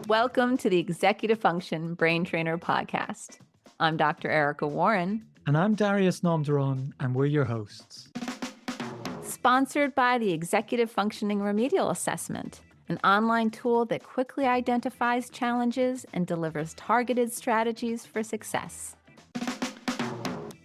Welcome to the Executive Function Brain Trainer Podcast. I'm Dr. Erica Warren, And I'm Darius Namdaran, and we're your hosts. sponsored by the Executive Functioning Remedial Assessment, an online tool that quickly identifies challenges and delivers targeted strategies for success.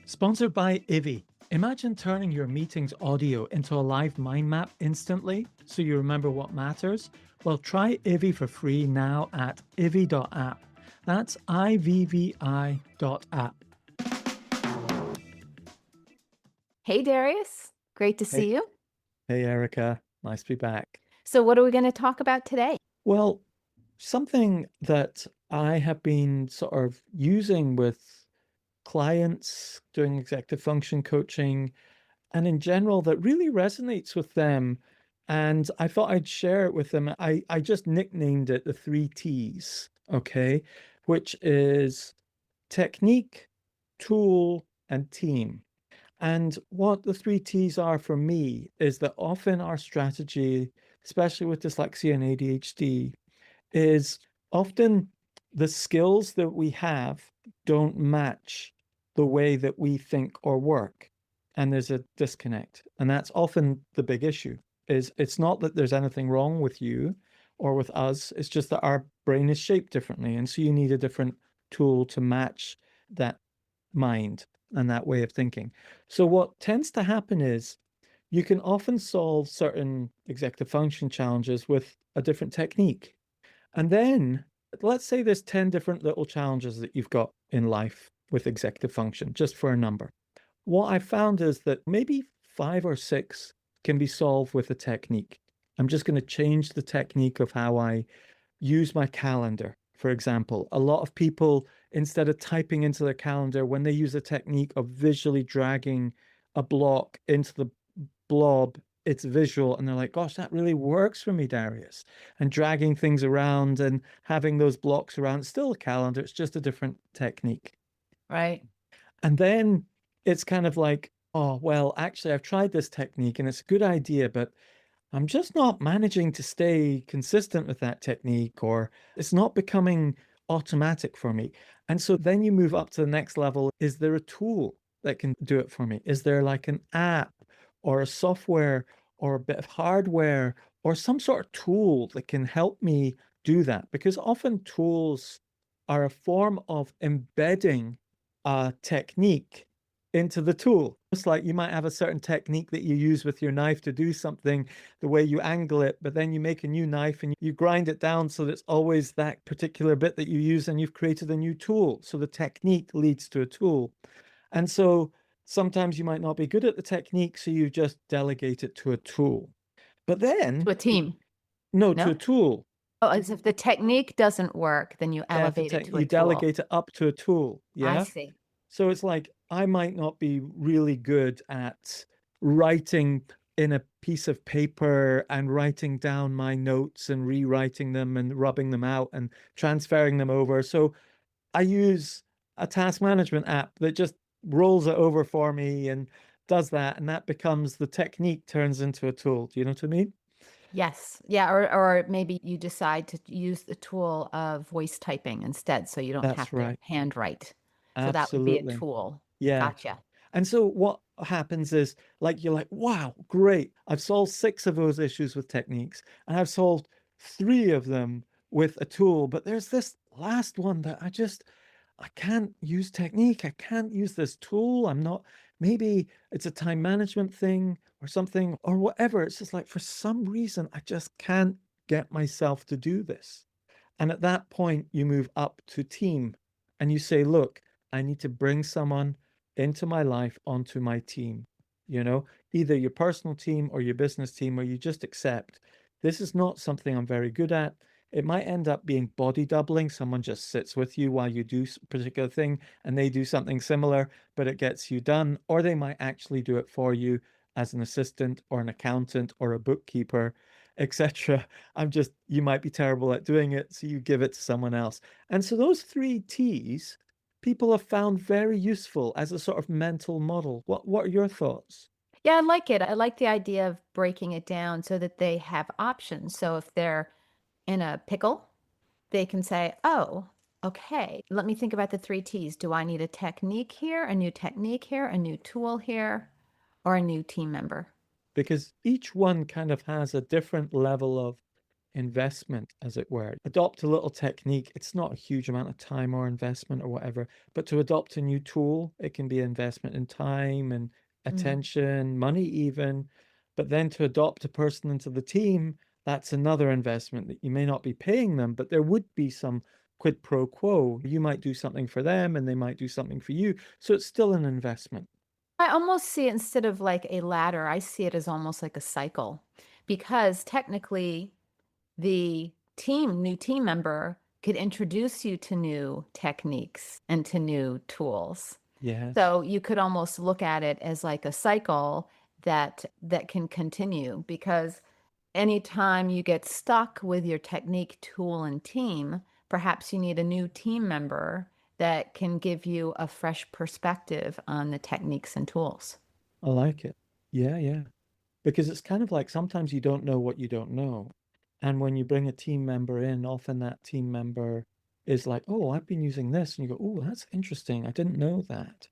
Sponsored by IVI. Imagine turning your meeting's audio into a live mind map instantly so you remember what matters. Well, try IVI for free now at ivi.app. That's IVVI.app. Hey, Darius. Great to see you. Hey, Erica. Nice to be back. So, what are we going to talk about today? Well, something that I have been sort of using with clients doing executive function coaching and in general that really resonates with them. And I thought I'd share it with them. I just nicknamed it the 3 T's, okay, which is technique, tool, and team. And what the 3 T's are for me is that often our strategy, especially with dyslexia and ADHD, is often the skills that we have don't match the way that we think or work. And there's a disconnect. And that's often the big issue. Is it's not that there's anything wrong with you or with us, it's just that our brain is shaped differently. And so you need a different tool to match that mind and that way of thinking. So what tends to happen is you can often solve certain executive function challenges with a different technique. And then let's say there's 10 different little challenges that you've got in life with executive function, just for a number. What I found is that maybe 5 or 6 can be solved with a technique. I'm just going to change the technique of how I use my calendar, for example. A lot of people, instead of typing into their calendar, when they use a technique of visually dragging a block into the blob, it's visual, and they're like, gosh, that really works for me, Darius. And dragging things around and having those blocks around, it's still a calendar, it's just a different technique. Right. And then it's kind of like, oh, well, actually, I've tried this technique and it's a good idea, but I'm just not managing to stay consistent with that technique, or it's not becoming automatic for me. And so then you move up to the next level. Is there a tool that can do it for me? Is there like an app or a software or a bit of hardware or some sort of tool that can help me do that? Because often tools are a form of embedding a technique into the tool. It's like you might have a certain technique that you use with your knife to do something, the way you angle it, but then you make a new knife and you grind it down so that it's always that particular bit that you use, and you've created a new tool. So the technique leads to a tool. And so sometimes you might not be good at the technique, so you just delegate it to a tool. But then, To a team. no, to No? a tool. Oh, as if the technique doesn't work, then you Yeah, elevate it to a you tool. delegate it up to a tool. I Yeah. see. So it's like I might not be really good at writing in a piece of paper and writing down my notes and rewriting them and rubbing them out and transferring them over. So I use a task management app that just rolls it over for me and does that. And that becomes the technique turns into a tool. Do you know what I mean? Yes. Yeah. Or maybe you decide to use the tool of voice typing instead, so you don't That's have to right. handwrite. So that would be a Absolutely. tool. Yeah. Gotcha. And so what happens is like you're like, wow, great. I've solved 6 of those issues with techniques, and I've solved 3 of them with a tool. But there's this last one that I can't use technique. I can't use this tool. I'm not, maybe it's a time management thing or something or whatever. It's just like for some reason, I just can't get myself to do this. And at that point, you move up to team and you say, look, I need to bring someone into my life onto my team, either your personal team or your business team, where you just accept this is not something I'm very good at. It might end up being body doubling. Someone just sits with you while you do a particular thing and they do something similar, but it gets you done. Or they might actually do it for you as an assistant or an accountant or a bookkeeper, etc. You might be terrible at doing it, so you give it to someone else. And so those 3 T's people have found very useful as a sort of mental model. What are your thoughts? Yeah, I like it. I like the idea of breaking it down so that they have options. So if they're in a pickle, they can say, oh, okay, let me think about the three T's. Do I need a technique here, a new technique here, a new tool here, or a new team member? because each one kind of has a different level of investment, as it were. Adopt a little technique. It's not a huge amount of time or investment or whatever, but to adopt a new tool, it can be investment in time and Mm. attention, money even. But then to adopt a person into the team, that's another investment that you may not be paying them, but there would be some quid pro quo. You might do something for them and they might do something for you. So it's still an investment. I almost see it instead of like a ladder, I see it as almost like a cycle because technically the new team member could introduce you to new techniques and to new tools. Yes. So you could almost look at it as like a cycle that can continue because anytime you get stuck with your technique, tool, and team, perhaps you need a new team member that can give you a fresh perspective on the techniques and tools. I like it. Yeah, yeah. Because it's kind of like sometimes you don't know what you don't know. And when you bring a team member in, often that team member is like, oh, I've been using this. And you go, oh, that's interesting. I didn't know that.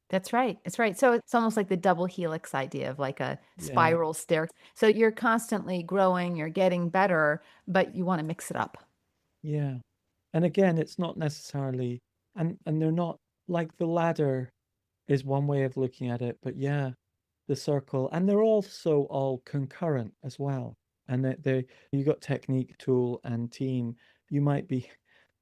That's right. It's right. So it's almost like the double helix idea of like a Yeah, spiral stair. So you're constantly growing, you're getting better, but you want to mix it up. yeah. And again, it's not necessarily, and they're not like the ladder is one way of looking at it, but yeah, the circle, and they're also all concurrent as well. And they you got technique, tool, and team. You might be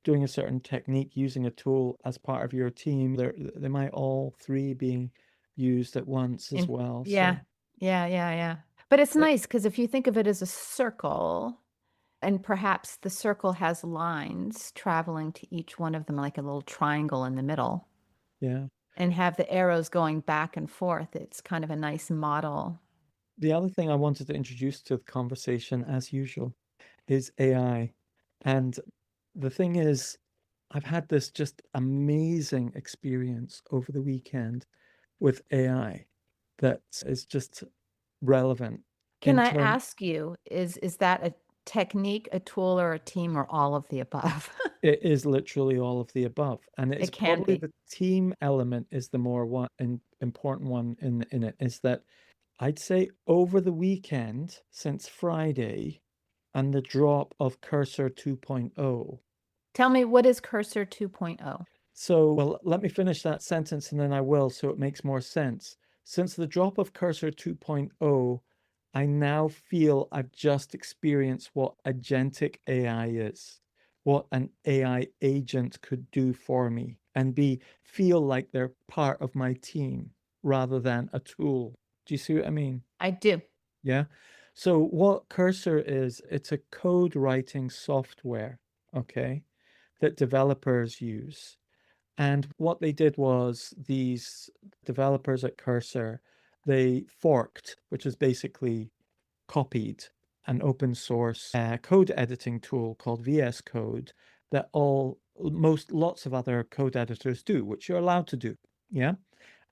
doing a certain technique using a tool as part of your team. They might all three being used at once as And well. yeah, So yeah. But it's it, nice because if you think of it as a circle, and perhaps the circle has lines traveling to each one of them, like a little triangle in the middle, yeah. and have the arrows going back and forth. It's kind of a nice model. The other thing I wanted to introduce to the conversation, as usual, is AI. And the thing is, I've had this just amazing experience over the weekend with AI that is just relevant Can in I terms. ask you, is that a technique, a tool, or a team, or all of the above? It is literally all of the above, and it's It can probably be. the team element is the more one important one in it. Is that I'd say over the weekend since Friday and the drop of Cursor 2.0. Tell me, what is Cursor 2.0? So, well, let me finish that sentence and then I will, so it makes more sense. Since the drop of Cursor 2.0, I now feel I've just experienced what agentic AI is, what an AI agent could do for me, and feel like they're part of my team rather than a tool. Do you see what I mean? I do. Yeah. So what Cursor is, it's a code writing software, okay, that developers use. And what they did was these developers at Cursor, they forked, which is basically copied an open source code editing tool called VS Code that lots of other code editors do, which you're allowed to do. Yeah.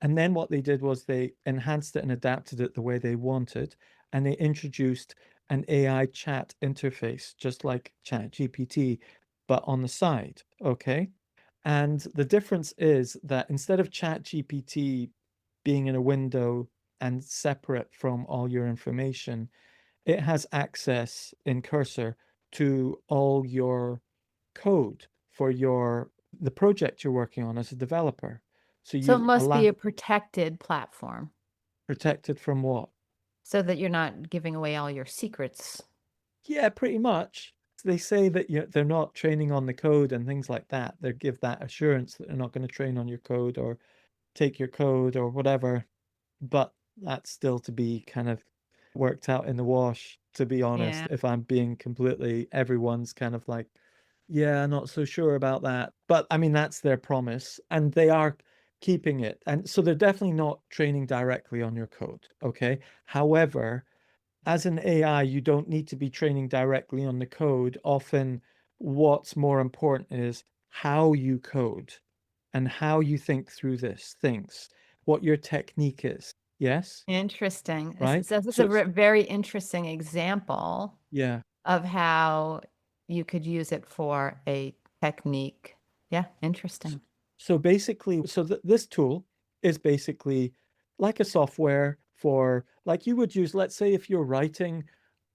And then what they did was they enhanced it and adapted it the way they wanted, and they introduced an AI chat interface, just like ChatGPT, but on the side. Okay. And the difference is that instead of ChatGPT being in a window and separate from all your information, it has access in Cursor to all your code for the project you're working on as a developer. So So it you must be allow a protected platform protected from what? so that you're not giving away all your secrets. Yeah, pretty much. They say that they're not training on the code and things like that. They give that assurance that they're not going to train on your code or take your code or whatever. But that's still to be kind of worked out in the wash, to be honest. Yeah. If I'm being completely, everyone's kind of like, yeah, not so sure about that. But I mean, that's their promise, and they are keeping it. And so they're definitely not training directly on your code. Okay. However, as an AI, you don't need to be training directly on the code. Often, what's more important is how you code and how you think through this things, what your technique is. Yes, Interesting. right? So this is So a it's very interesting example yeah, of how you could use it for a technique. Yeah, interesting. So basically, this tool is basically like a software for, like you would use, let's say if you're writing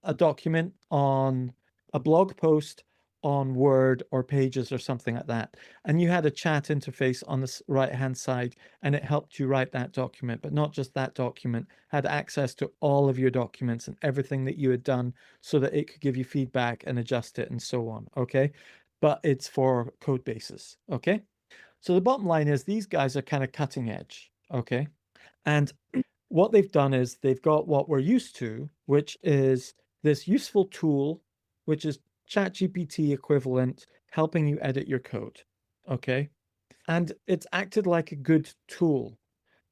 a document on a blog post on Word or Pages or something like that, and you had a chat interface on the right-hand side, and it helped you write that document, but not just that document, had access to all of your documents and everything that you had done so that it could give you feedback and adjust it and so on, okay? But it's for code bases, okay? So the bottom line is these guys are kind of cutting edge, okay? And what they've done is they've got what we're used to, which is this useful tool, which is ChatGPT equivalent, helping you edit your code, okay? And it's acted like a good tool,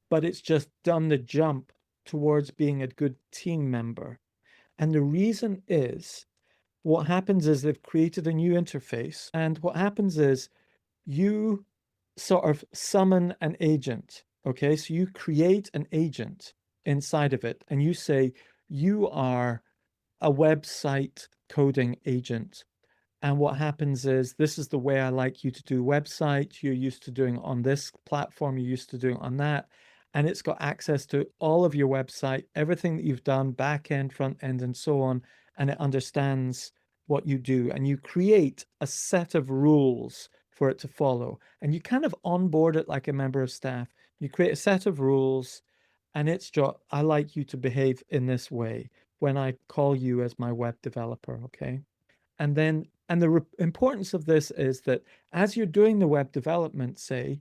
but it's just done the jump towards being a good team member. And the reason is what happens is they've created a new interface. And what happens is you sort of summon an agent. Okay, so you create an agent inside of it, and you say, you are a website coding agent. And what happens is, this is the way I like you to do websites. You're used to doing it on this platform, you're used to doing it on that. And it's got access to all of your website, everything that you've done, back end, front end, and so on. And it understands what you do. And you create a set of rules for it to follow. And you kind of onboard it like a member of staff. You create a set of rules, and it's job. I like you to behave in this way when I call you as my web developer, okay? And then, and the importance of this is that as you're doing the web development, say,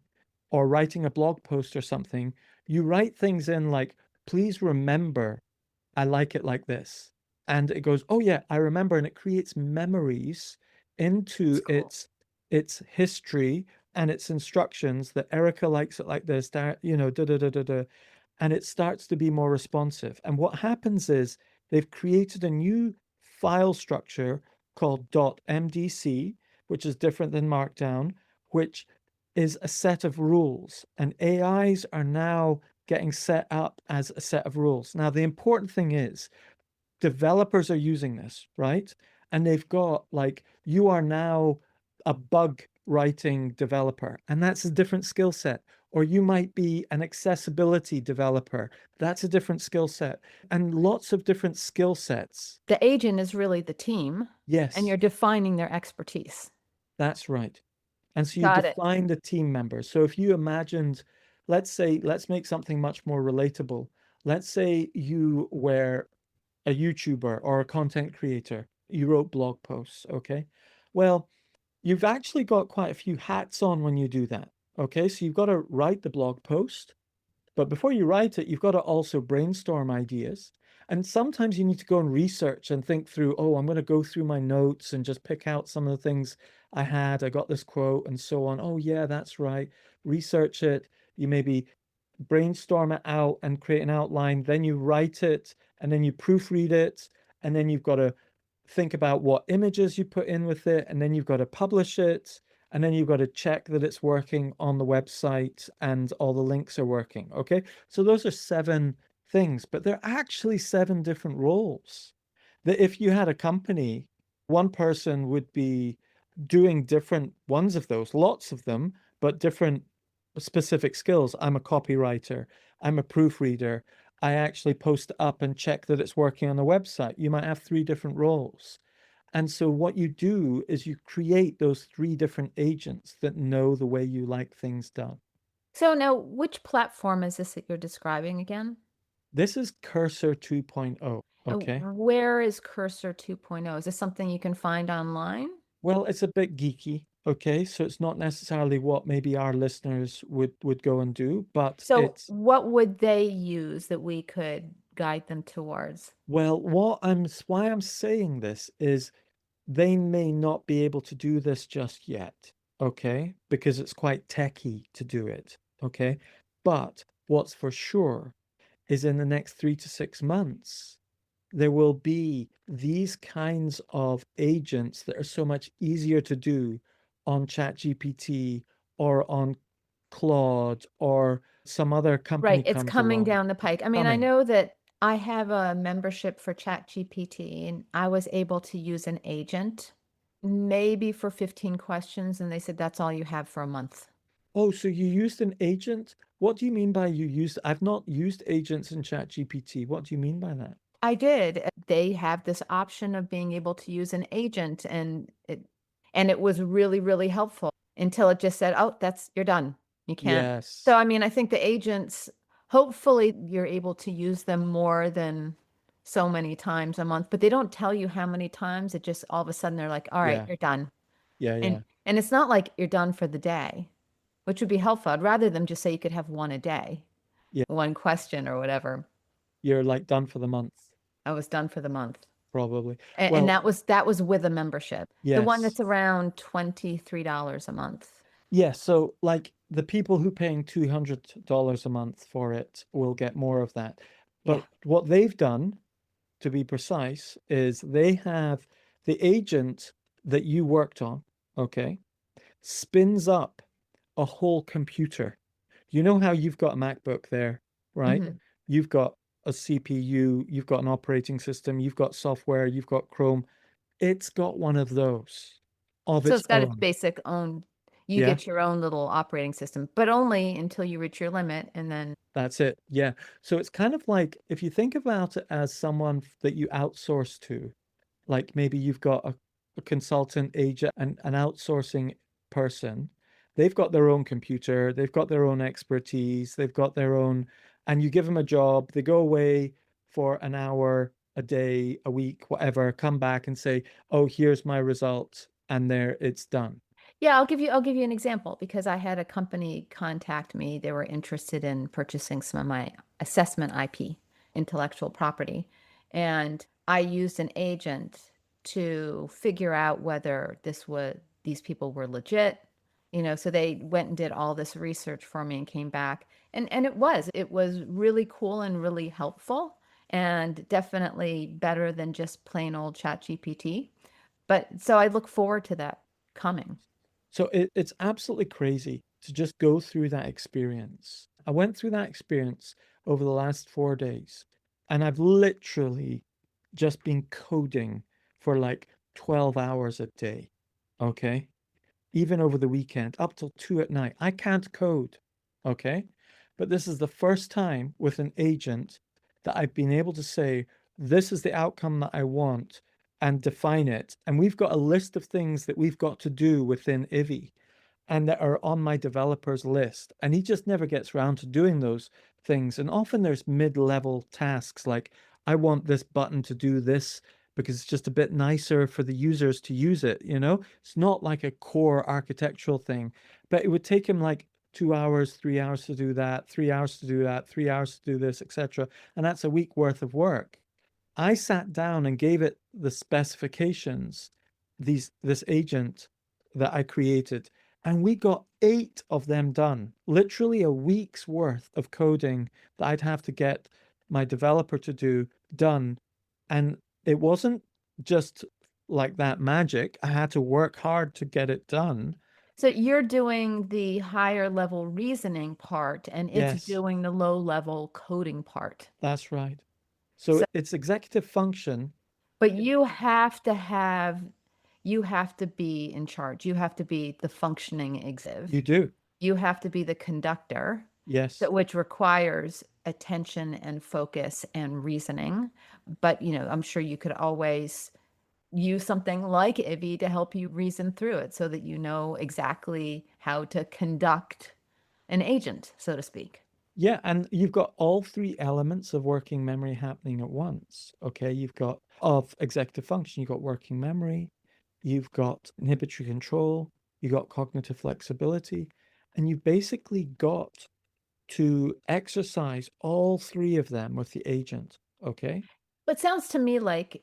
or writing a blog post or something, you write things in like, please remember, I like it like this. And it goes, oh yeah, I remember. And it creates memories That's into cool. its history and its instructions that Erica likes it like this, you know, da da da da da. And it starts to be more responsive. And what happens is they've created a new file structure called .mdc, which is different than Markdown, which is a set of rules. And AIs are now getting set up as a set of rules. Now, the important thing is developers are using this, right? And they've got like, you are now a bug writing developer, and that's a different skill set. Or you might be an accessibility developer. That's a different skill set. And lots of different skill sets. The agent is really the team, and Yes, you're defining their expertise. that's right. And so you Got it. define the team members. So if you imagined, let's say, let's make something much more relatable. Let's say you were a YouTuber or a content creator. You wrote blog posts, okay? Well, you've actually got quite a few hats on when you do that, okay? So you've got to write the blog post, but before you write it, you've got to also brainstorm ideas. And sometimes you need to go and research and think through, oh, I'm going to go through my notes and just pick out some of the things I had. I got this quote and so on. Oh, yeah, that's right. Research it. You maybe brainstorm it out and create an outline. Then you write it and then you proofread it. And then you've got to think about what images you put in with it. And then you've got to publish it. And then you've got to check that it's working on the website and all the links are working. Okay. So those are 7 things, but they're actually 7 different roles. That if you had a company, one person would be doing different ones of those, lots of them, but different specific skills. I'm a copywriter, I'm a proofreader. I actually post up and check that it's working on the website. You might have 3 different roles. And so what you do is you create those 3 different agents that know the way you like things done. So now, which platform is this that you're describing again? This is Cursor 2.0, okay? Where is Cursor 2.0? Is this something you can find online? Well, it's a bit geeky, okay? So it's not necessarily what maybe our listeners would go and do, but So it's, what would they use that we could guide them towards? well, why I'm saying this is they may not be able to do this just yet, okay? Because it's quite techy to do it, okay? But what's for sure is in the next 3 to 6 months, there will be these kinds of agents that are so much easier to do on ChatGPT or on Claude or some other Right, company it's comes coming along. down the pike. I mean, I Coming. know that I have a membership for ChatGPT, and I was able to use an agent maybe for 15 questions, and they said that's all you have for a month. Oh, so you used an agent? What do you mean by you used? I've not used agents in ChatGPT. What do you mean by that? I did. They have this option of being able to use an agent, and it was really, really helpful until it just said, "Oh, that's you're done. You can't." So, Yes. I mean, I think the agents, hopefully you're able to use them more than so many times a month, but they don't tell you how many times. It just all of a sudden they're like, "All right, Yeah. you're done." Yeah. And Yeah. and it's not like you're done for the day, which would be helpful. I'd rather them just say you could have one a day, Yeah. one question or whatever. You're like done for the month, I was done for the month. probably. And Well, that was with a membership. The one yes. that's around $23 a month. Yeah. So, like the people who paying $200 a month for it will get more of that. Yeah. But what they've done, to be precise, is they have the agent that you worked on, okay, spins up a whole computer. You know how you've got a MacBook there, right? Hmm. You've got a CPU, you've got an operating system, you've got software, you've got Chrome. It's got one of those of So its it's got its own. basic own, you Yeah, get your own little operating system, but only until you reach your limit. And then, that's it. Yeah. So it's kind of like if you think about it as someone that you outsource to, like maybe you've got a consultant agent and an outsourcing person. They've got their own computer, they've got their own expertise, they've got their own, and you give them a job, they go away for an hour, a day, a week, whatever, come back and say, "Oh, here's my result," and there it's done. yeah, I'll give you an example because I had a company contact me. They were interested in purchasing some of my assessment IP, intellectual property. And I used an agent to figure out whether these people were legit. So they went and did all this research for me and came back. And it was really cool and really helpful and definitely better than just plain old chat GPT. But so I look forward to that coming. So it's absolutely crazy to just go through that experience. I went through that experience over the last 4 days, and I've literally just been coding for like 12 hours a day. Okay. Even over the weekend, up till 2 at night. I can't code. Okay. But this is the first time with an agent that I've been able to say, this is the outcome that I want and define it. And we've got a list of things that we've got to do within Ivy and that are on my developer's list. And he just never gets around to doing those things. And often there's mid-level tasks like, I want this button to do this because it's just a bit nicer for the users to use it, you know? It's not like a core architectural thing, but it would take him like 2 hours, 3 hours to do that, 3 hours to do that, 3 hours to do this, etc. And that's a week worth of work. I sat down and gave it the specifications, this agent that I created, and we got 8 of them done. Literally a week's worth of coding that I'd have to get my developer to do done. And it wasn't just like that magic. I had to work hard to get it done. So you're doing the higher level reasoning part and it's Yes, doing the low level coding part. that's right. So So, it's executive function. but you have to be in charge. You have to be the functioning You executive. do. You have to be the conductor, Yes. so which requires attention and focus and reasoning. But, I'm sure you could always use something like Ivy to help you reason through it so that you know exactly how to conduct an agent, so to speak. Yeah, and you've got all three elements of working memory happening at once. Okay, you've got of executive function, you've got working memory, you've got inhibitory control, you've got cognitive flexibility, and you've basically got to exercise all three of them with the agent. Okay? But sounds to me like,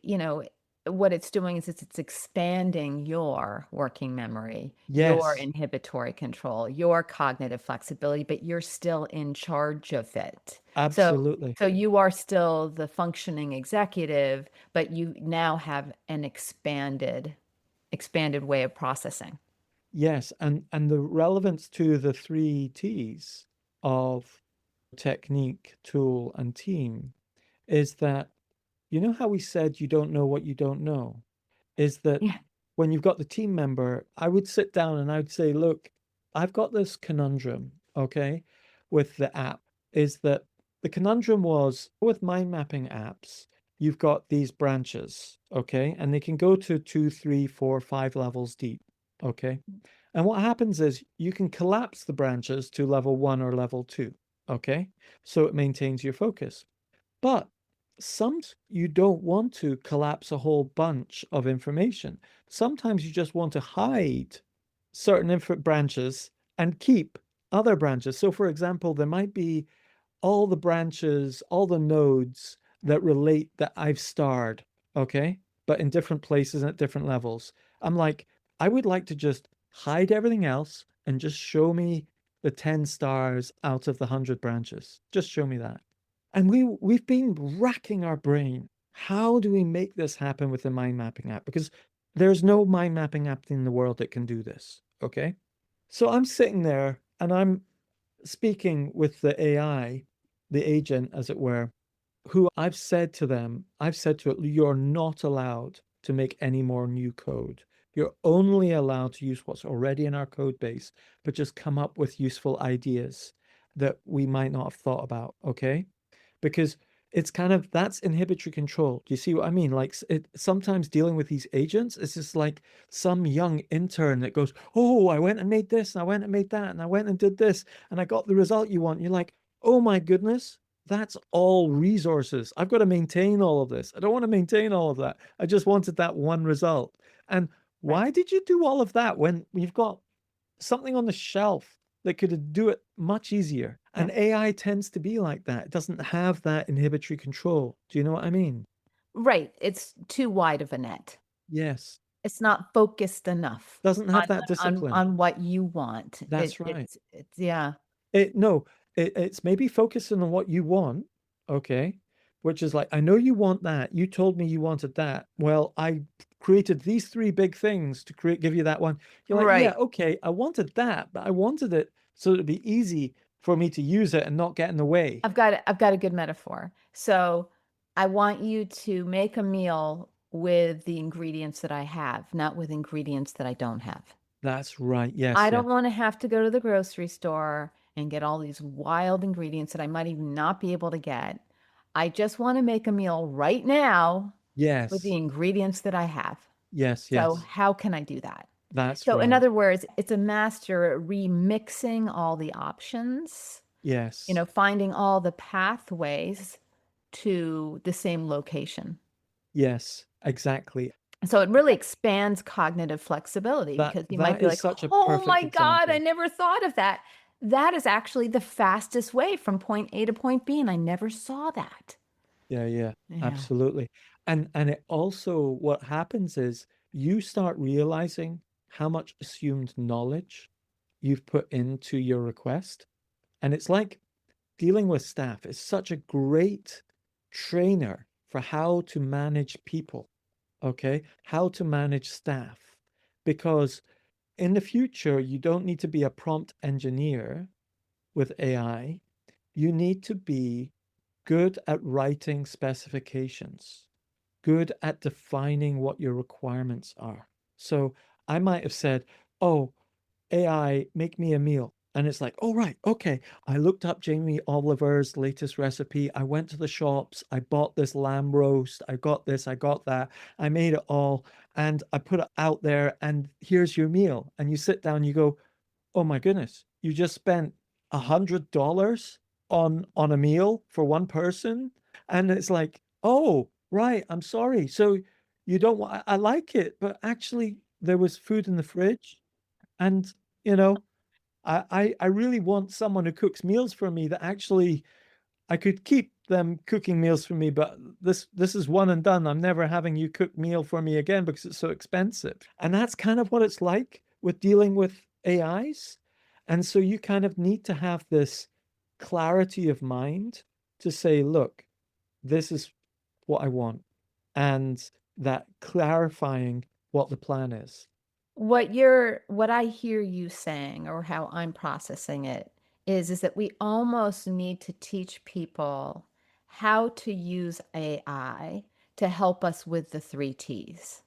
what it's doing is it's expanding your working memory, your Yes, inhibitory control, your cognitive flexibility, but you're still in charge of it. So, absolutely. so you are still the functioning executive, but you now have an expanded way of processing. Yes, and the relevance to the three T's of technique, tool, and team is that you know how we said you don't know what you don't know? Is that Yeah. when you've got the team member, I would sit down and I would say, look, I've got this conundrum, okay, with the app, is that the conundrum was with mind mapping apps, you've got these branches, okay, and they can go to 2, 3, 4, 5 levels deep, okay. And what happens is you can collapse the branches to level 1 or level 2, okay, so it maintains your focus. But some you don't want to collapse a whole bunch of information. Sometimes you just want to hide certain branches and keep other branches. So, for example, there might be all the branches, all the nodes that relate that I've starred, okay? But in different places and at different levels. I'm like, I would like to just hide everything else and just show me the 10 stars out of the 100 branches. Just show me that. And we've been racking our brain. How do we make this happen with the mind mapping app? Because there's no mind mapping app in the world that can do this. Okay. So I'm sitting there and I'm speaking with the AI, the agent, as it were, who I've said to it, you're not allowed to make any more new code. You're only allowed to use what's already in our code base, but just come up with useful ideas that we might not have thought about. Okay. Because it's kind of that's inhibitory control. Do you see what I mean? Like it sometimes dealing with these agents, it's just like some young intern that goes, "Oh, I went and made this, and I went and made that, and I went and did this, and I got the result you want." You're like, "Oh my goodness, that's all resources. I've got to maintain all of this. I don't want to maintain all of that. I just wanted that one result." And Right. why did you do all of that when you've got something on the shelf that could do it much easier? Yeah. And AI tends to be like that. It doesn't have that inhibitory control. Do you know what I mean? Right. It's too wide of a net. Yes. It's not focused enough Doesn't on have that discipline. on what you want. That's right. It's yeah. No, it's maybe focusing on what you want, okay? Which is like, I know you want that. You told me you wanted that. Well, I created these three big things to give you that one. You're like, yeah, Right. okay, I wanted that, but I wanted it so it'd be easy for me to use it and not get in the way. I've got a good metaphor. So I want you to make a meal with the ingredients that I have, not with ingredients that I don't have. That's right. I Yes, don't yes. want to have to go to the grocery store and get all these wild ingredients that I might even not be able to get. I just want to make a meal right now with the Yes. ingredients that I have. Yes, So yes. how can I do that? That's So in right. other words, it's a master remixing all the options, Yes. finding all the pathways to the same location. Yes, exactly. So it really expands cognitive flexibility That because you might that be is like, such a oh perfect my God, I example. never thought of that. That is actually the fastest way from point A to point B, and I never saw that. Yeah, yeah, Yeah. absolutely. And it also what happens is you start realizing how much assumed knowledge you've put into your request. And it's like dealing with staff is such a great trainer for how to manage people, okay? How to manage staff. Because in the future, you don't need to be a prompt engineer with AI. You need to be good at writing specifications, good at defining what your requirements are. So I might have said, oh, AI, make me a meal. And it's like, oh, right, okay. I looked up Jamie Oliver's latest recipe. I went to the shops. I bought this lamb roast. I got this. I got that. I made it all and I put it out there. And here's your meal. And you sit down, you go, oh my goodness, you just spent $100 on a meal for one person. And it's like, oh, right, I'm sorry. So you don't want, I like it, but actually there was food in the fridge. And, you know, I really want someone who cooks meals for me that actually I could keep them cooking meals for me, but this is one and done. I'm never having you cook meal for me again because it's so expensive. And that's kind of what it's like with dealing with AIs. And so you kind of need to have this clarity of mind to say, look, this is what I want. And that clarifying what the plan is. What I hear you saying or how I'm processing it is that we almost need to teach people how to use AI to help us with the three T's.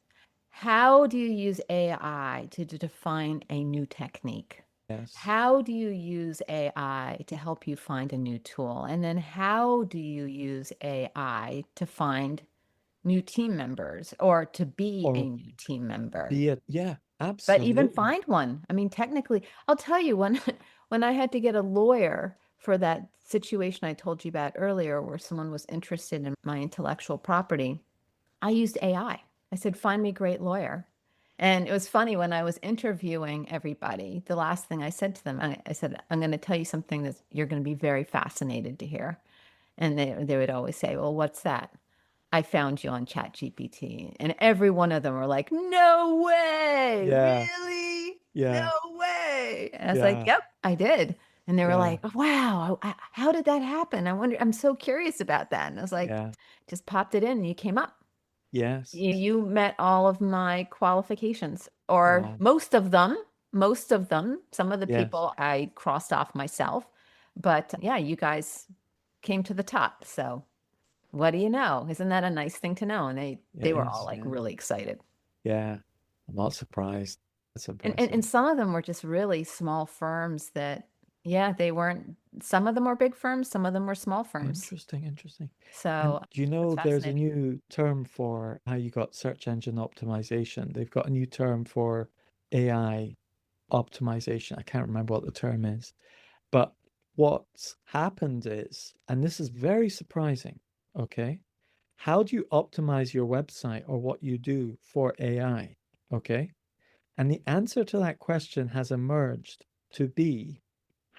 How do you use AI to define a new technique? Yes. How do you use AI to help you find a new tool? And then how do you use AI to find new team members or to be Or a new team member? be it, yeah, But even absolutely. find one. I mean, technically, I'll tell you when when I had to get a lawyer for that situation I told you about earlier where someone was interested in my intellectual property, I used AI. I said, "Find me a great lawyer." And it was funny when I was interviewing everybody, the last thing I said to them, I said, "I'm going to tell you something that you're going to be very fascinated to hear." And they would always say, "Well, what's that?" I found you on ChatGPT. And every one of them were like, "No way. Yeah, Really? No yeah, way." And I was like, yeah, "Yep, I did." And they were yeah, like, "Wow, how did that happen? I wonder, I'm so curious about that." And I was like, yeah, just popped it in and you came up. yes. You met all of my qualifications, or Wow. most of them. Most of them. Some of the Yes, people I crossed off myself. But yeah, you guys came to the top. So what do you know? Isn't that a nice thing to know? And it they were all is. like Yeah, really excited. yeah. I'm not surprised. That's And impressive. some of them were just really small firms that, yeah, they weren't, some of them were big firms, some of them were small firms. Interesting, interesting. And So do you that's know there's a fascinating. new term for how you got search engine optimization? They've got a new term for AI optimization. I can't remember what the term is. But what's happened is, and this is very surprising, okay? How do you optimize your website or what you do for AI? Okay. And the answer to that question has emerged to be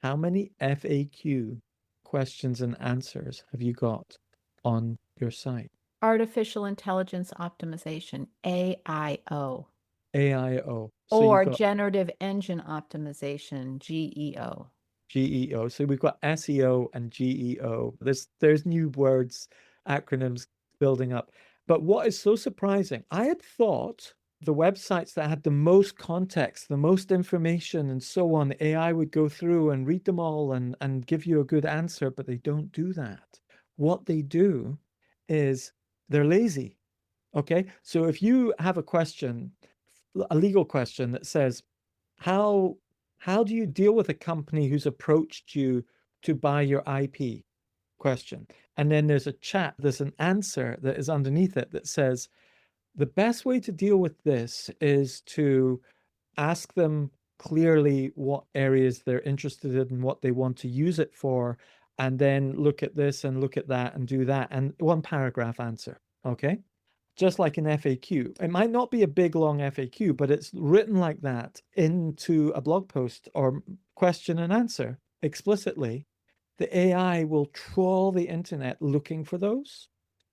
how many FAQ questions and answers have you got on your site? Artificial intelligence optimization, AIO, AIO. So you've or got generative engine optimization, GEO. GEO. So we've got SEO and GEO. There's new words, acronyms building up. But what is so surprising, I had thought the websites that had the most context, the most information, and so on, AI would go through and read them all and give you a good answer, but they don't do that. What they do is they're lazy. Okay. So if you have a question, a legal question that says, how how do you deal with a company who's approached you to buy your IP? Question. And then there's a chat, there's an answer that is underneath it that says, the best way to deal with this is to ask them clearly what areas they're interested in, what they want to use it for, and then look at this and look at that and do that. And one paragraph answer. Okay. Just like an FAQ. It might not be a big long FAQ, but it's written like that into a blog post or question and answer explicitly. The AI will trawl the internet looking for those.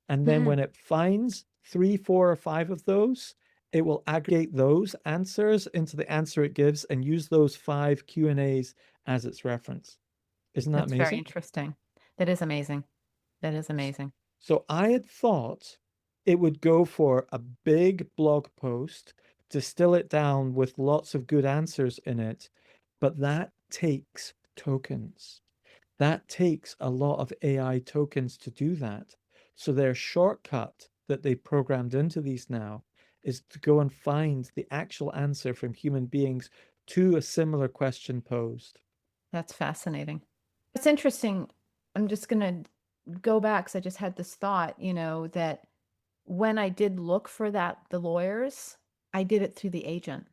And then when it finds three, four, or five of those, it will aggregate those answers into the answer it gives and use those five Q&As as its reference. Isn't that That's very amazing? interesting. That is amazing. That is amazing. So I had thought it would go for a big blog post, distill it down with lots of good answers in it, but that takes tokens. That takes a lot of AI tokens to do that. So their shortcut that they programmed into these now is to go and find the actual answer from human beings to a similar question posed. That's fascinating. It's interesting. I'm just going to go back because I just had this thought, that when I did look for the lawyers, I did it through the agent.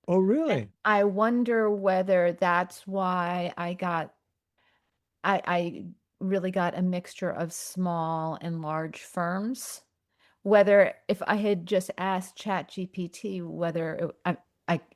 Oh, And really? I wonder whether that's why I really got a mixture of small and large firms. Whether if I had just asked ChatGPT whether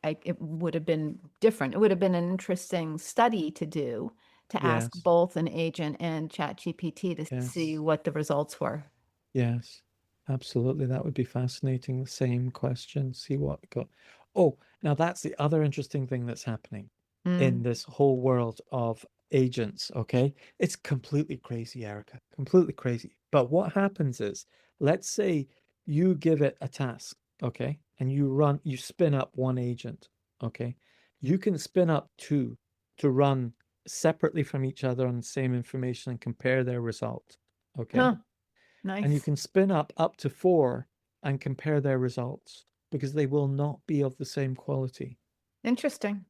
it would have been different. It would have been an interesting study to do, to ask Yes, both an agent and ChatGPT to see yes. what the results were. Yes, absolutely. That would be fascinating. The same question, see what got. Oh, now that's the other interesting thing that's happening in Mm. this whole world of agents, okay? It's completely crazy, Erica, completely crazy. But what happens is, let's say you give it a task, okay? And you spin up one agent, okay? You can spin up two to run separately from each other on the same information and compare their results, okay? Huh, And you nice. can spin up to four and compare their results because they will not be of the same quality. Interesting.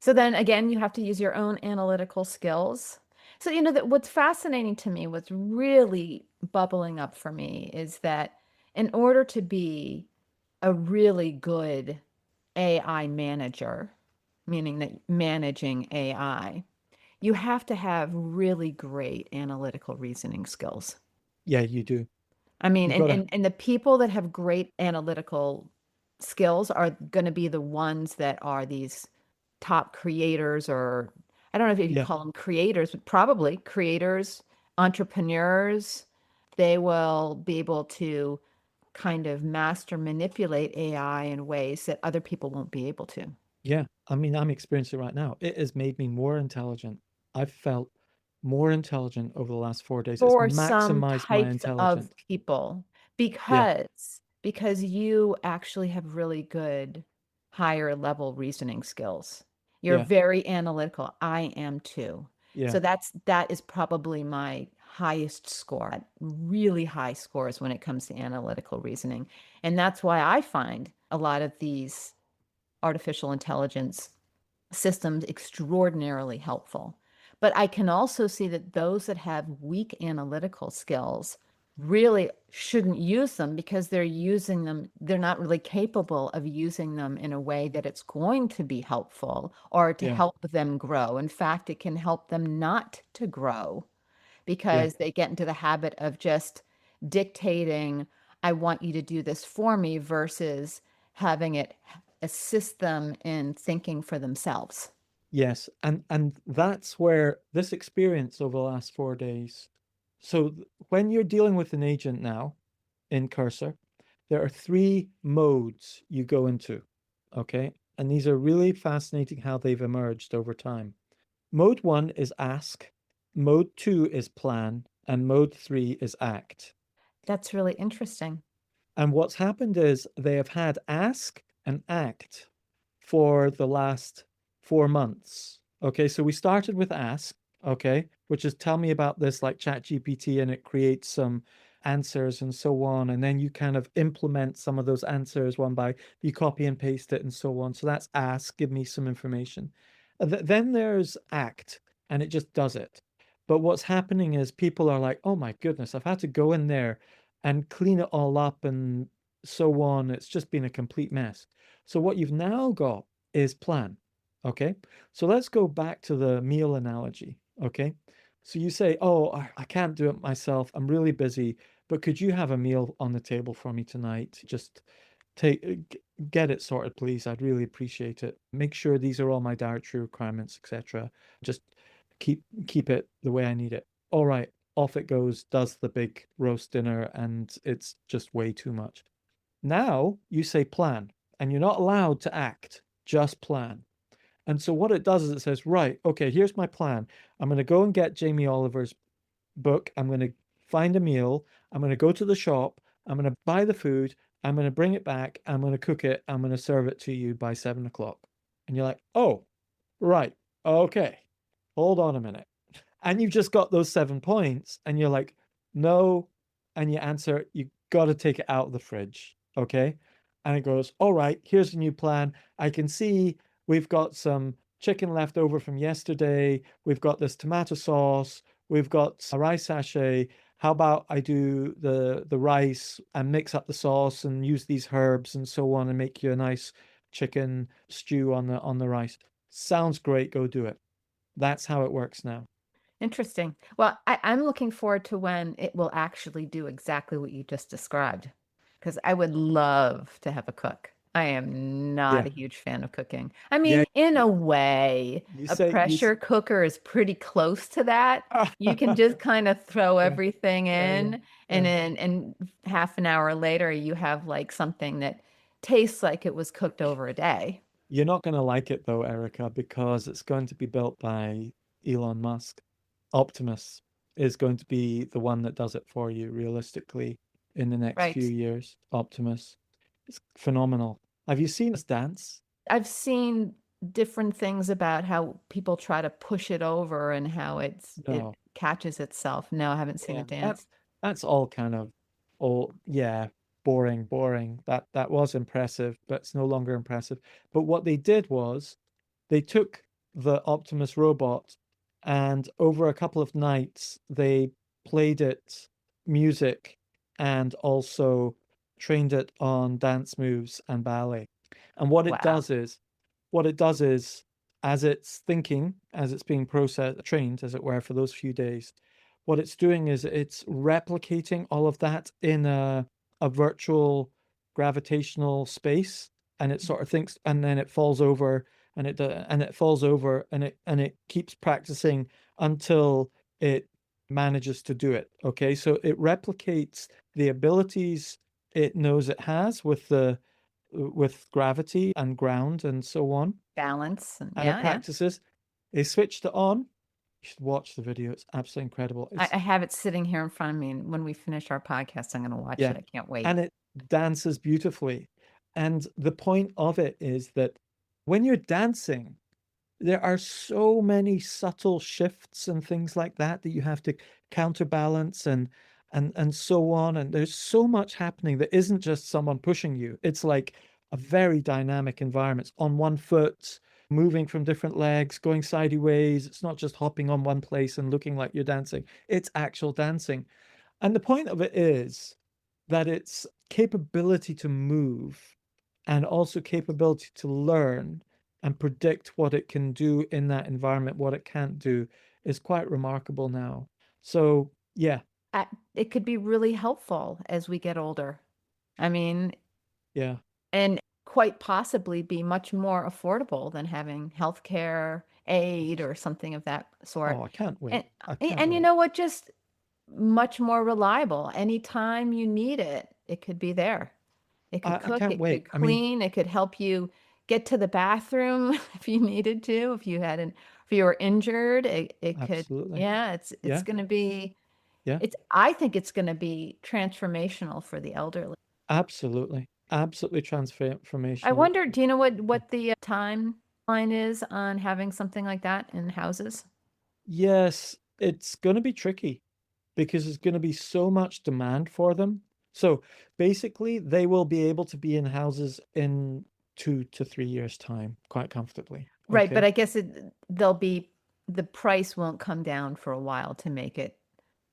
So then again, you have to use your own analytical skills. So, that what's fascinating to me, what's really bubbling up for me is that in order to be a really good AI manager, meaning that managing AI, you have to have really great analytical reasoning skills. Yeah, you do. I mean, You've and, got to, and, and the people that have great analytical skills are going to be the ones that are these top creators, or I don't know if you yeah, call them creators, but probably creators, entrepreneurs. They will be able to kind of master manipulate AI in ways that other people won't be able to. yeah. I mean, I'm experiencing it right now. It has made me more intelligent. I've felt more intelligent over the last 4 days. It's For some maximized my types of intelligence. people, Yeah, because you actually have really good higher level reasoning skills. You're yeah, very analytical. I am too. yeah, So that is probably my highest score, really high scores when it comes to analytical reasoning. And that's why I find a lot of these artificial intelligence systems extraordinarily helpful. But I can also see that those that have weak analytical skills really shouldn't use them because they're not really capable of using them in a way that it's going to be helpful or to yeah, help them grow. In fact, it can help them not to grow yeah. because they get into the habit of just dictating, I want you to do this for me, versus having it assist them in thinking for themselves. Yes, and that's where this experience over the last 4 days. So when you're dealing with an agent now in Cursor, there are three modes you go into, okay? And these are really fascinating how they've emerged over time. Mode one is ask, mode two is plan, and mode three is act. That's really interesting. And what's happened is they have had ask and act for the last 4 months. Okay, so we started with ask, okay, which is tell me about this like Chat GPT, and it creates some answers and so on. And then you kind of implement some of those answers one by you copy and paste it and so on. So that's ask, give me some information. Then there's act, and it just does it. But what's happening is people are like, oh my goodness, I've had to go in there and clean it all up and so on. It's just been a complete mess. So what you've now got is plan. Okay. So let's go back to the meal analogy. Okay. So you say, oh, I can't do it myself. I'm really busy, but could you have a meal on the table for me tonight? Just get it sorted, please. I'd really appreciate it. Make sure these are all my dietary requirements, etc. Just keep it the way I need it. All right, off it goes, does the big roast dinner, and it's just way too much. Now you say plan, and you're not allowed to act, just plan. And so what it does is it says, right, okay, here's my plan. I'm going to go and get Jamie Oliver's book. I'm going to find a meal. I'm going to go to the shop. I'm going to buy the food. I'm going to bring it back. I'm going to cook it. I'm going to serve it to you by 7 o'clock. And you're like, oh, right, okay, hold on a minute. And you've just got those 7 points, and you're like, no. And you answer, you got to take it out of the fridge. Okay. And it goes, all right, here's a new plan. I can see we've got some chicken left over from yesterday. We've got this tomato sauce. We've got a rice sachet. How about I do the rice and mix up the sauce and use these herbs and so on and make you a nice chicken stew on the rice. Sounds great. Go do it. That's how it works now. Interesting. Well, I'm looking forward to when it will actually do exactly what you just described, because I would love to have a cook. I am not Yeah. a huge fan of cooking. I Yeah. mean, in a way, You a say you. pressure cooker is pretty close to that. You can just kind of throw Yeah. everything Yeah. Yeah. in, and Yeah. then half an hour later, you have like something that tastes like it was cooked over a day. You're not going to like it though, Erica, because it's going to be built by Elon Musk. Optimus is going to be the one that does it for you realistically in the next few Right. years. Optimus. It's phenomenal. Have you seen this dance? I've seen different things about how people try to push it over and how it No. catches itself. No, I haven't seen Yeah. it dance. That's all kind of all yeah. boring, boring. That was impressive, but it's no longer impressive. But what they did was they took the Optimus robot and over a couple of nights they played it music and also trained it on dance moves and ballet. And Wow. what it does is, as it's thinking, as it's being processed, trained, as it were, for those few days, what it's doing is it's replicating all of that in a virtual gravitational space, and it sort of thinks, and then it falls over, and it falls over, and it keeps practicing until it manages to do it. Okay, so it replicates the abilities it knows it has with gravity and ground and so on, Balance. And and it yeah, yeah. practices. They switched it on. You should watch the video. It's absolutely incredible. I have it sitting here in front of me, and when we finish our podcast, I'm going to watch Yeah, it. I can't wait. and it dances beautifully. And the point of it is that when you're dancing, there are so many subtle shifts and things like that that you have to counterbalance and so on. And there's so much happening that isn't just someone pushing you. It's like a very dynamic environment. It's on one foot, moving from different legs, going sideways. It's not just hopping on one place and looking like you're dancing. It's actual dancing. And the point of it is that its capability to move and also capability to learn and predict what it can do in that environment, what it can't do, is quite remarkable now. So, yeah, Uh, it could be really helpful as we get older. I mean, yeah. and quite possibly be much more affordable than having healthcare aid or something of that Oh, sort. I can't And wait. I can't and you wait. know what? Just much more reliable. Anytime you need it, it could be there. It could I cook, can't it could wait. I mean, clean, it could help you get to the bathroom if you needed to, if you were injured, it could, absolutely. yeah, it's Yeah, going to be, yeah, I think it's going to be transformational for the elderly. absolutely. Absolutely I transformational. wonder, do you know what the timeline is on having something like that in houses? Yes, it's going to be tricky because there's going to be so much demand for them. So basically, they will be able to be in houses in 2 to 3 years' time, quite comfortably. Right, but Okay. I guess they'll be, the price won't come down for a while to make it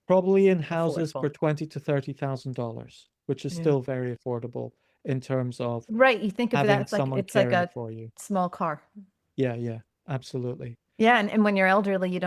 Probably in houses for affordable. 20 to 30,000 dollars, which is Yeah. still very affordable in terms of Right, you think of that, having someone it's like caring a for you. small car. Yeah, yeah, absolutely. Yeah, and when you're elderly, you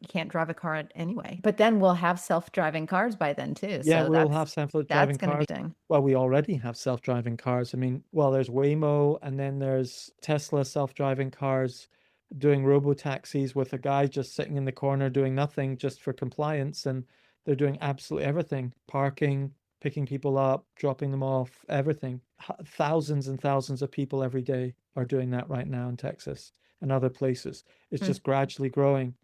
can't drive a car anyway. But then we'll have self-driving cars by then too. Yeah, So we'll have that's self-driving going to be cars. thing. Well, we already have self-driving cars. I mean, well, there's Waymo, and then there's Tesla self-driving cars doing robo-taxis with a guy just sitting in the corner doing nothing just for compliance. And they're doing absolutely everything, parking, picking people up, dropping them off, everything. Thousands and thousands of people every day are doing that right now in Texas and other places. It's Hmm. just gradually growing.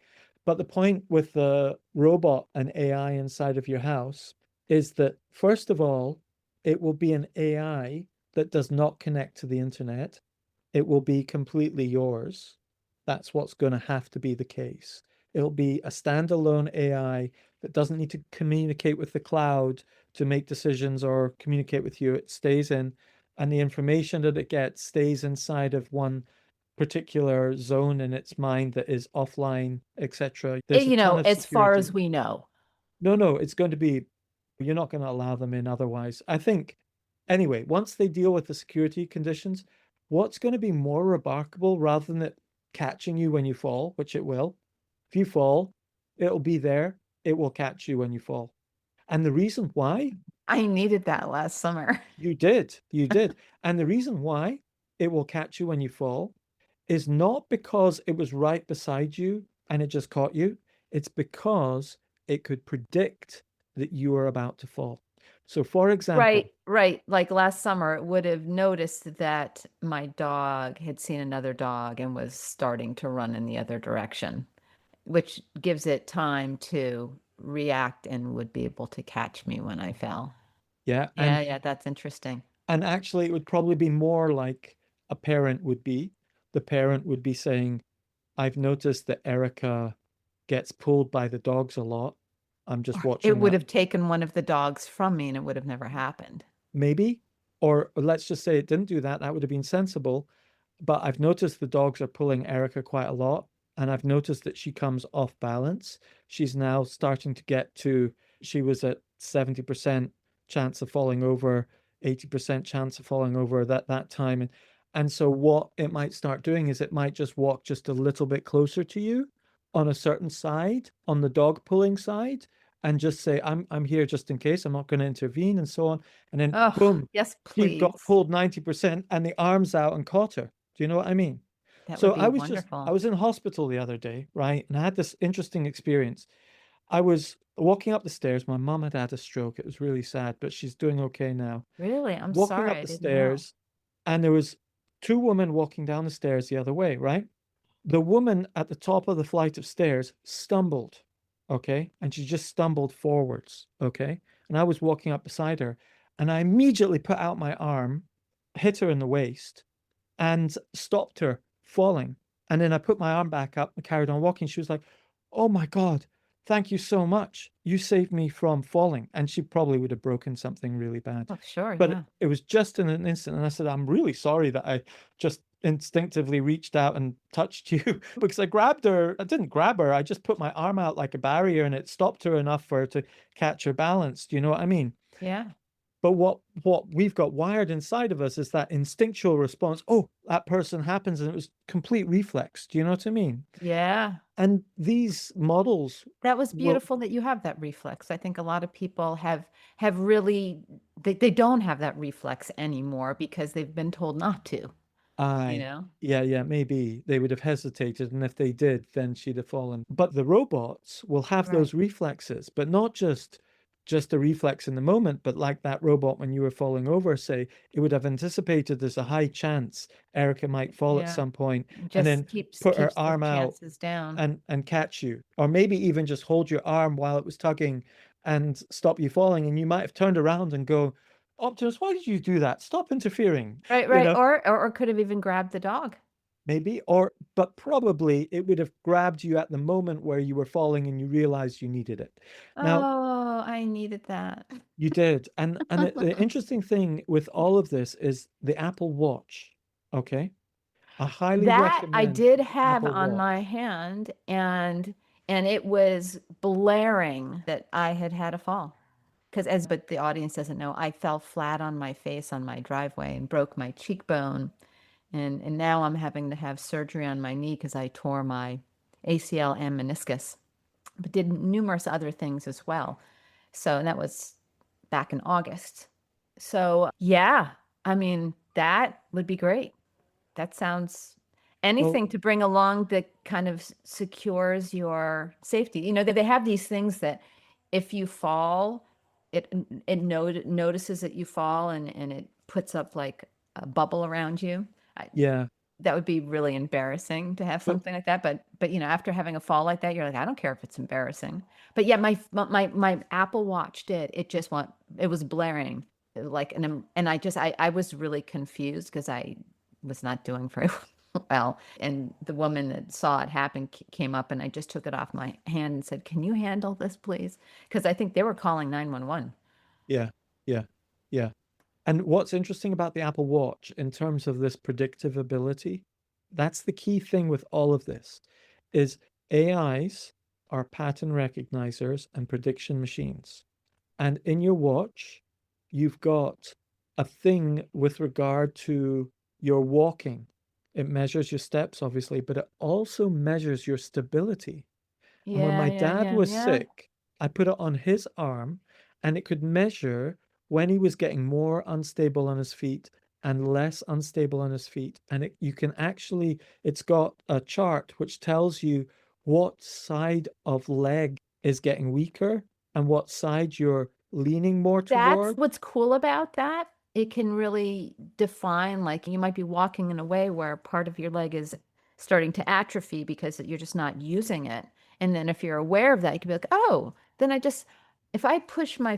But the point with the robot and AI inside of your house is that, first of all, it will be an AI that does not connect to the internet. It will be completely yours. That's what's going to have to be the case. It'll be a standalone AI that doesn't need to communicate with the cloud to make decisions or communicate with you. It stays in, and the information that it gets stays inside of one particular zone in its mind that is offline, etc. There's a ton of As far security. as we know. No, no, it's going to be, you're not going to allow them in otherwise. I think, anyway, once they deal with the security conditions, what's going to be more remarkable rather than it catching you when you fall, which it will, if you fall, it'll be there. It will catch you when you fall. And the reason why I needed that last summer. you did. And the reason why it will catch you when you fall is not because it was right beside you and it just caught you. It's because it could predict that you were about to fall. So, for Right, example, right. Like last summer, it would have noticed that my dog had seen another dog and was starting to run in the other direction, which gives it time to react and would be able to catch me when I fell. yeah, Yeah, yeah, that's interesting. and actually it would probably be more like a parent would be. The parent would be saying, I've noticed that Erica gets pulled by the dogs a lot. I'm just Or it watching would that. have taken one of the dogs from me and it would have never happened. maybe. Or let's just say it didn't do that. That would have been sensible. But I've noticed the dogs are pulling Erica quite a lot. And I've noticed that she comes off balance. She's now starting to get to, she was at 70% chance of falling over, 80% chance of falling over that time. And so what it might start doing is it might just walk just a little bit closer to you on a certain side, on the dog pulling side, and just say, I'm here just in case, I'm not going to intervene, and so on. And then Oh, boom, yes, she got please. pulled 90% and the arms out and caught her. Do you know what I mean? That So would be I wonderful. was in hospital the other day, right? And I had this interesting experience. I was walking up the stairs. My mum had a stroke. It was really sad, but she's doing okay now. Really? I'm Walking sorry. up I the didn't know. stairs, and there was two women walking down the stairs the other way, right? The woman at the top of the flight of stairs stumbled, okay? And she just stumbled forwards, okay? And I was walking up beside her, and I immediately put out my arm, hit her in the waist, and stopped her falling. And then I put my arm back up and carried on walking. She was like, "Oh my God, thank you so much. You saved me from falling." And she probably would have broken something really bad. Oh, sure. But Yeah. it was just in an instant. And I said, "I'm really sorry that I just instinctively reached out and touched you," because I grabbed her. I didn't grab her. I just put my arm out like a barrier and it stopped her enough for her to catch her balance. Do you know what I mean? Yeah. But what we've got wired inside of us is that instinctual response. Oh, that person happens, and it was complete reflex. Do you know what I mean? Yeah. And these models That was will, beautiful that you have that reflex. I think a lot of people have really they don't have that reflex anymore because they've been told not to, you aye, know? yeah, yeah, maybe they would have hesitated, and if they did, then she'd have fallen. But the robots will have Right. those reflexes, but not just a reflex in the moment, but like that robot when you were falling over, say, it would have anticipated there's a high chance Erica might fall at Yeah. some point, and Just then keeps put her keeps those arm out chances down. and catch you, or maybe even just hold your arm while it was tugging and stop you falling. And you might have turned around and go, Optimus, why did you do that? Stop interfering. Right, You right. know, Or could have even grabbed the dog. maybe, or but probably it would have grabbed you at the moment where you were falling and you realized you needed it. Now, Oh, I needed that. you did. And the interesting thing with all of this is the Apple Watch. Okay. I highly That I recommend did the have Apple on my Watch. hand, and it was blaring that I had had a fall. Because as but the audience doesn't know, I fell flat on my face on my driveway and broke my cheekbone. And now I'm having to have surgery on my knee because I tore my ACL and meniscus, but did numerous other things as well. So and that was back in August. So yeah, I mean, that would be great. That sounds Well, anything to bring along that kind of secures your safety. You know, they have these things that if you fall, notices that you fall and it puts up like a bubble around you. I, yeah. that would be really embarrassing to have But something like that. But you know, after having a fall like that, you're like, I don't care if it's embarrassing. But yeah, my Apple Watch did. It just went. It was blaring like and I was really confused because I was not doing very well. And the woman that saw it happen came up and I just took it off my hand and said, "Can you handle this, please?" Because I think they were calling 911. yeah, yeah, yeah. And what's interesting about the Apple Watch in terms of this predictive ability, that's the key thing with all of this, is AIs are pattern recognizers and prediction machines. And in your watch, you've got a thing with regard to your walking. It measures your steps, obviously, but it also measures your stability. And when Yeah, my yeah, dad yeah, was yeah. sick, I put it on his arm and it could measure when he was getting more unstable on his feet and less unstable on his feet. And you can actually, it's got a chart which tells you what side of leg is getting weaker and what side you're leaning more That's toward. what's cool about that. It can really define, like, you might be walking in a way where part of your leg is starting to atrophy because you're just not using it. And then if you're aware of that, you can be like, oh, then if I push my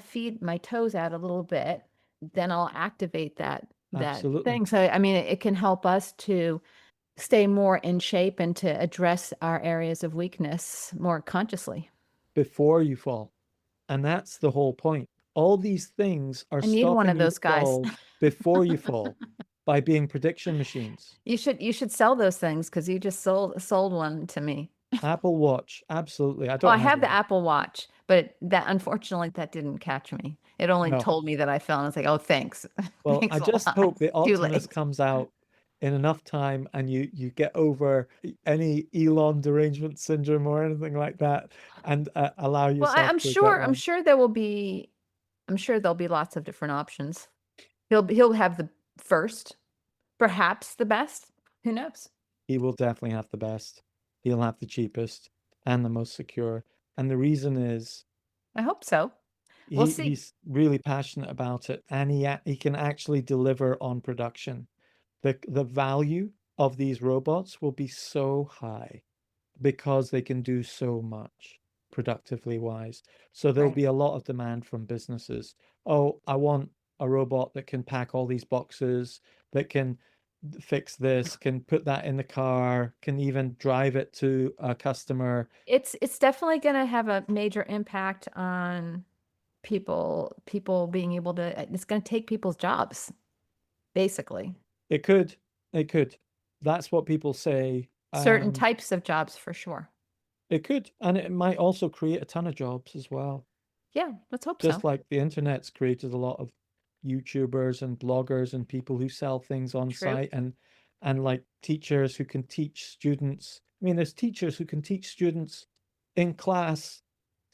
toes out a little bit, then I'll activate that Absolutely. thing. So, I mean, it can help us to stay more in shape and to address our areas of weakness more consciously. Before you fall. And that's the whole point. All these things are I need one stopping of you those guys. fall before you fall by being prediction machines. You should sell those things because you just sold one to me. Apple Watch, absolutely. I Oh, I don't have have the one. Apple Watch, but that unfortunately that didn't catch me. It only No. told me that I fell, and I was like, "Oh, thanks, Well, I thanks a just lot." hope the Too Optimus late. comes out in enough time and you get over any Elon derangement syndrome or anything like that and allow Well, yourself I'm to get sure. I'm one. sure there will be. I'm sure there'll be lots of different options. He'll have the first, perhaps the best. Who knows? He will definitely have the best. He'll have the cheapest and the most secure. And the reason is I hope so. We'll see. he's really passionate about it and he can actually deliver on production. The value of these robots will be so high because they can do so much productively wise. So there'll Right. be a lot of demand from businesses. Oh, I want a robot that can pack all these boxes, that can fix this, can put that in the car, can even drive it to a customer. It's definitely going to have a major impact on people being able to. It's going to take people's jobs, basically. It could, it could. That's what people say. Certain types of jobs for sure. It could, and it might also create a ton of jobs as well. Yeah, let's hope Just so. like the internet's created a lot of YouTubers and bloggers and people who sell things on True. site and like teachers who can teach students. I mean, there's teachers who can teach students in class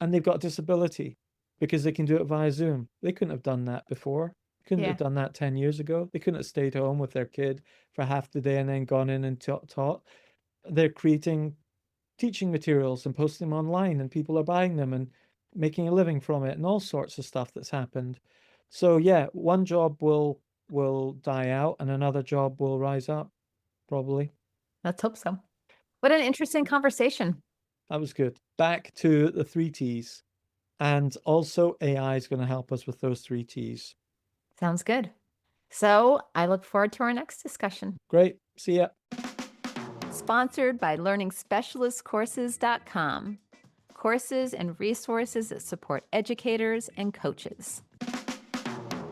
and they've got a disability because they can do it via Zoom. They couldn't have done that before. Couldn't Yeah. have done that 10 years ago. They couldn't have stayed home with their kid for half the day and then gone in and taught. They're creating teaching materials and posting them online and people are buying them and making a living from it and all sorts of stuff that's happened. So yeah, one job will die out and another job will rise up, probably. Let's hope so. What an interesting conversation. That was good. Back to the three T's. And also AI is going to help us with those three T's. Sounds good. So I look forward to our next discussion. Great. See ya. Sponsored by learningspecialistcourses.com. Courses and resources that support educators and coaches.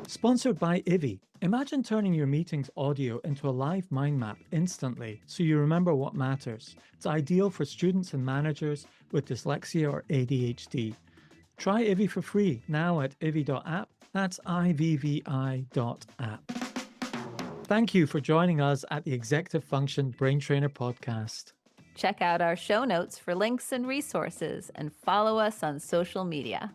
Sponsored by Ivy. Imagine turning your meeting's audio into a live mind map instantly so you remember what matters. It's ideal for students and managers with dyslexia or ADHD. Try Ivy for free now at ivy.app. That's IVVI.app. Thank you for joining us at the Executive Function Brain Trainer podcast. Check out our show notes for links and resources and follow us on social media.